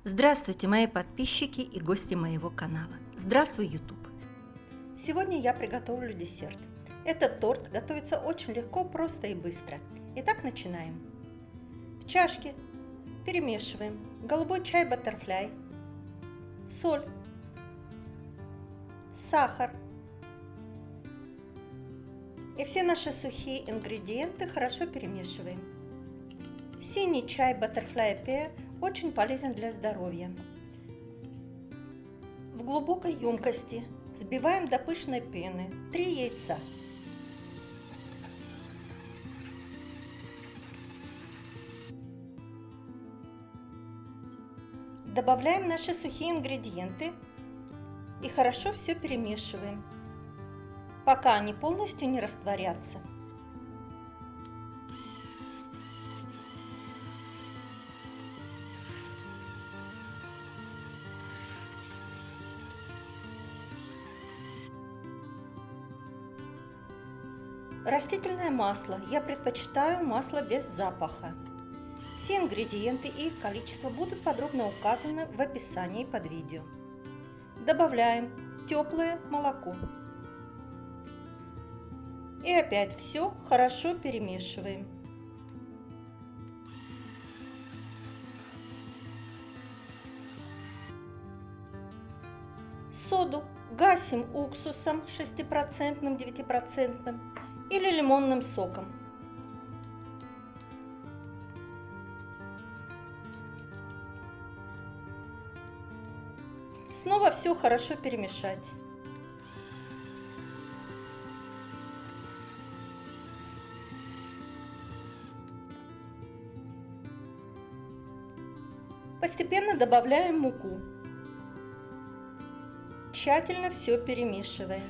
Здравствуйте, мои подписчики и гости моего канала. Здравствуй, YouTube. Сегодня я приготовлю десерт. Этот торт готовится очень легко, просто и быстро. Итак, начинаем. В чашке перемешиваем голубой чай баттерфляй, соль, сахар и все наши сухие ингредиенты хорошо перемешиваем. Синий чай баттерфляй пеа очень полезен для здоровья. В глубокой емкости взбиваем до пышной пены 3 яйца. Добавляем наши сухие ингредиенты и хорошо все перемешиваем, пока они полностью не растворятся. Растительное масло. Я предпочитаю масло без запаха. Все ингредиенты и их количество будут подробно указаны в описании под видео. Добавляем теплое молоко. И опять все хорошо перемешиваем. Соду гасим уксусом 6%, 9% или лимонным соком. Снова все хорошо перемешать. Постепенно добавляем муку, тщательно все перемешивая.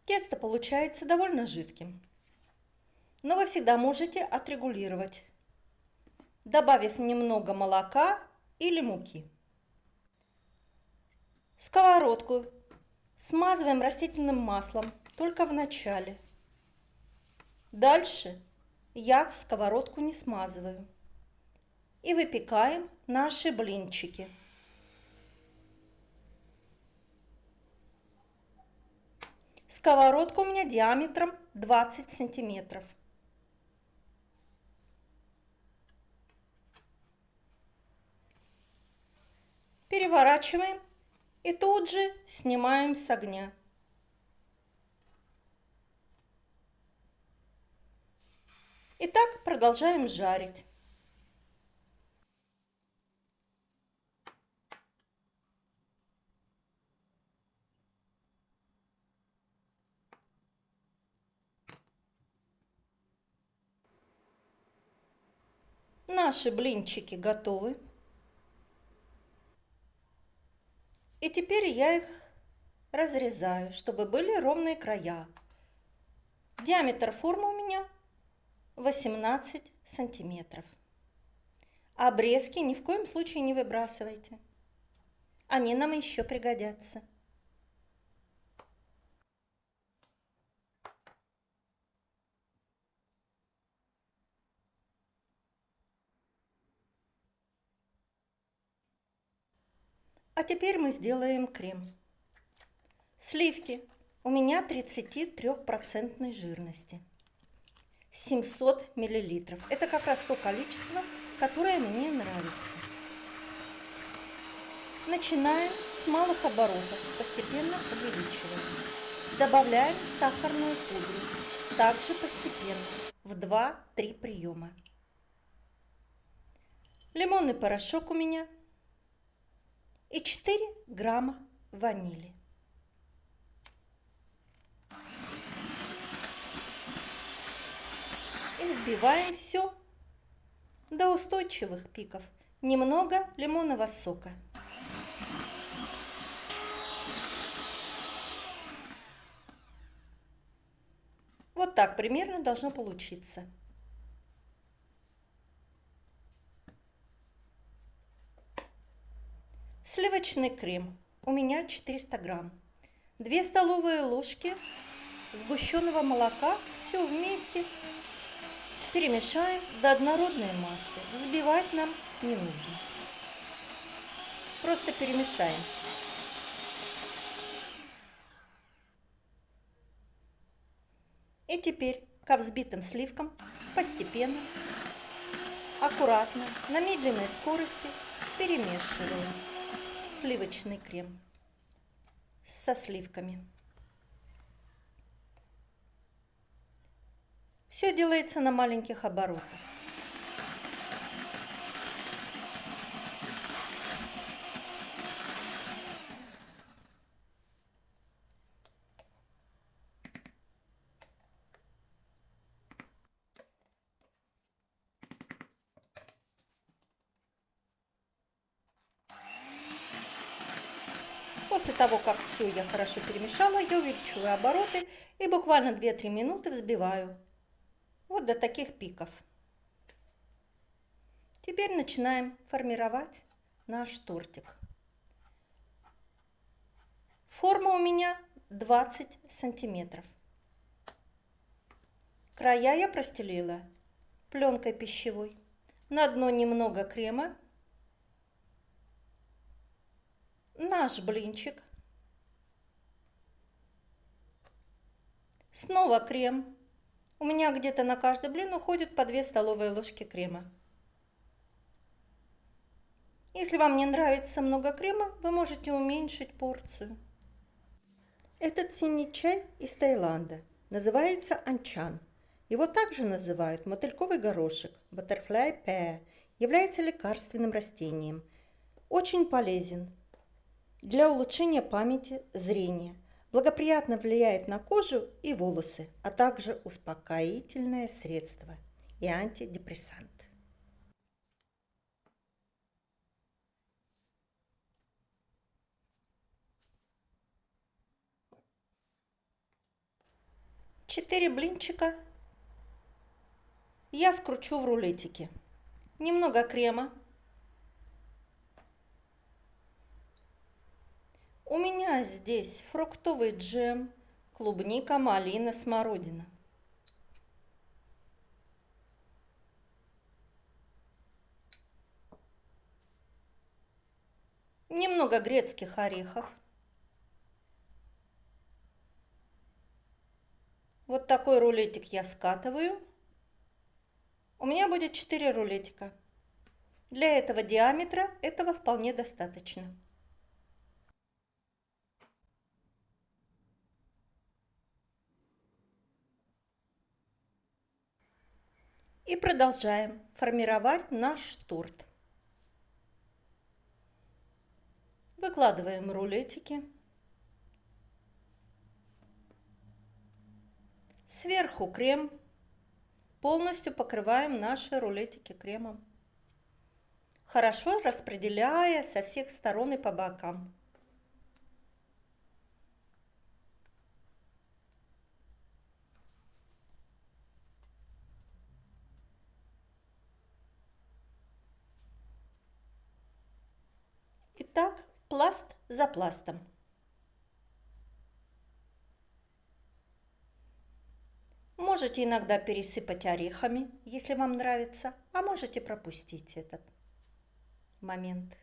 Тесто получается довольно жидким, но вы всегда можете отрегулировать, добавив немного молока или муки. Сковородку смазываем растительным маслом только в начале. Дальше я сковородку не смазываю. И выпекаем наши блинчики. Сковородка у меня диаметром 20 сантиметров. Переворачиваем и тут же снимаем с огня. И так продолжаем жарить. Наши блинчики готовы. И теперь я их разрезаю, чтобы были ровные края. Диаметр формы у меня 18 сантиметров. Обрезки ни в коем случае не выбрасывайте. Они нам еще пригодятся. А теперь мы сделаем крем. Сливки у меня 33% жирности. 700 мл. Это как раз то количество, которое мне нравится. Начинаем с малых оборотов, постепенно увеличиваем. Добавляем сахарную пудру, также постепенно, в 2-3 приема. Лимонный порошок у меня и 4 грамма ванили. И взбиваем все до устойчивых пиков. Немного лимонного сока. Вот так примерно должно получиться. Сливочный крем. У меня 400 грамм. 2 столовые ложки сгущенного молока. Все вместе перемешаем до однородной массы. Взбивать нам не нужно. Просто перемешаем. И теперь ко взбитым сливкам постепенно, аккуратно, на медленной скорости перемешиваем сливочный крем со сливками. Все делается на маленьких оборотах. После того, как все я хорошо перемешала, я увеличиваю обороты и буквально 2-3 минуты взбиваю. Вот до таких пиков. Теперь начинаем формировать наш тортик. Форма у меня 20 сантиметров. Края я простелила пленкой пищевой. На дно немного крема. Наш блинчик. Снова крем. У меня где-то на каждый блин уходит по 2 столовые ложки крема. Если вам не нравится много крема, вы можете уменьшить порцию. Этот синий чай из Таиланда называется анчан. Его также называют мотыльковый горошек, butterfly pea, является лекарственным растением. Очень полезен для улучшения памяти, зрения. Благоприятно влияет на кожу и волосы, а также успокоительное средство и антидепрессант. Четыре блинчика я скручу в рулетики. Немного крема. У меня здесь фруктовый джем, клубника, малина, смородина. Немного грецких орехов. Вот такой рулетик я скатываю. У меня будет 4 рулетика. Для этого диаметра этого вполне достаточно. И продолжаем формировать наш торт. Выкладываем рулетики. Сверху крем. Полностью покрываем наши рулетики кремом, хорошо распределяя со всех сторон и по бокам. Итак, пласт за пластом. Можете иногда пересыпать орехами, если вам нравится, а можете пропустить этот момент.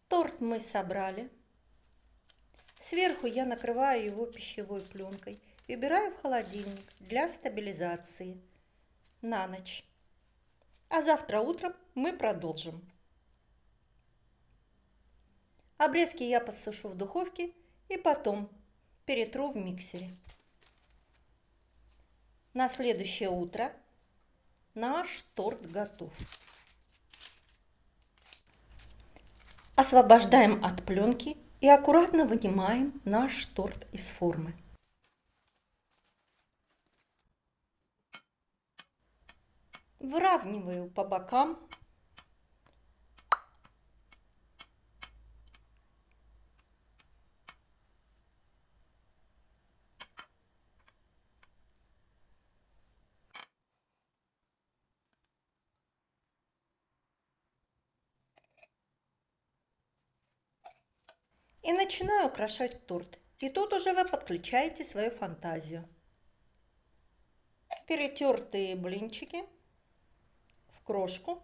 Торт мы собрали. Сверху я накрываю его пищевой пленкой и убираю в холодильник для стабилизации на ночь. А завтра утром мы продолжим. Обрезки я подсушу в духовке и потом перетру в миксере. На следующее утро наш торт готов. Освобождаем от пленки и аккуратно вынимаем наш торт из формы. Выравниваю по бокам. И начинаю украшать торт. И тут уже вы подключаете свою фантазию. Перетертые блинчики в крошку,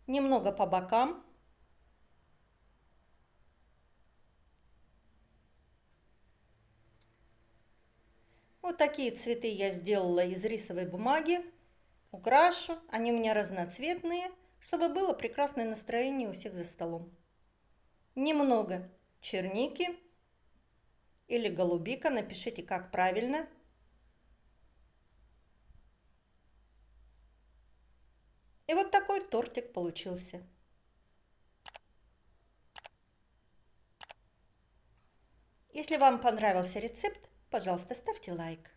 немного по бокам. Вот такие цветы я сделала из рисовой бумаги. Украшу, они у меня разноцветные, чтобы было прекрасное настроение у всех за столом. Немного черники или голубика, напишите, как правильно. И вот такой тортик получился. Если вам понравился рецепт, пожалуйста, ставьте лайк.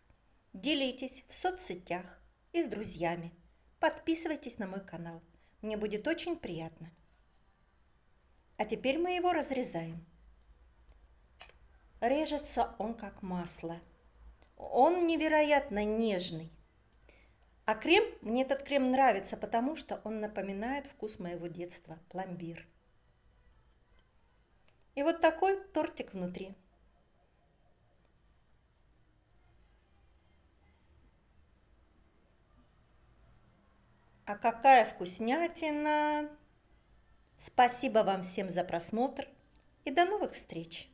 Делитесь в соцсетях и с друзьями. Подписывайтесь на мой канал. Мне будет очень приятно. А теперь мы его разрезаем. Режется он как масло. Он невероятно нежный. А крем, мне этот крем нравится, потому что он напоминает вкус моего детства, пломбир. И вот такой тортик внутри. А какая вкуснятина! Спасибо вам всем за просмотр и до новых встреч!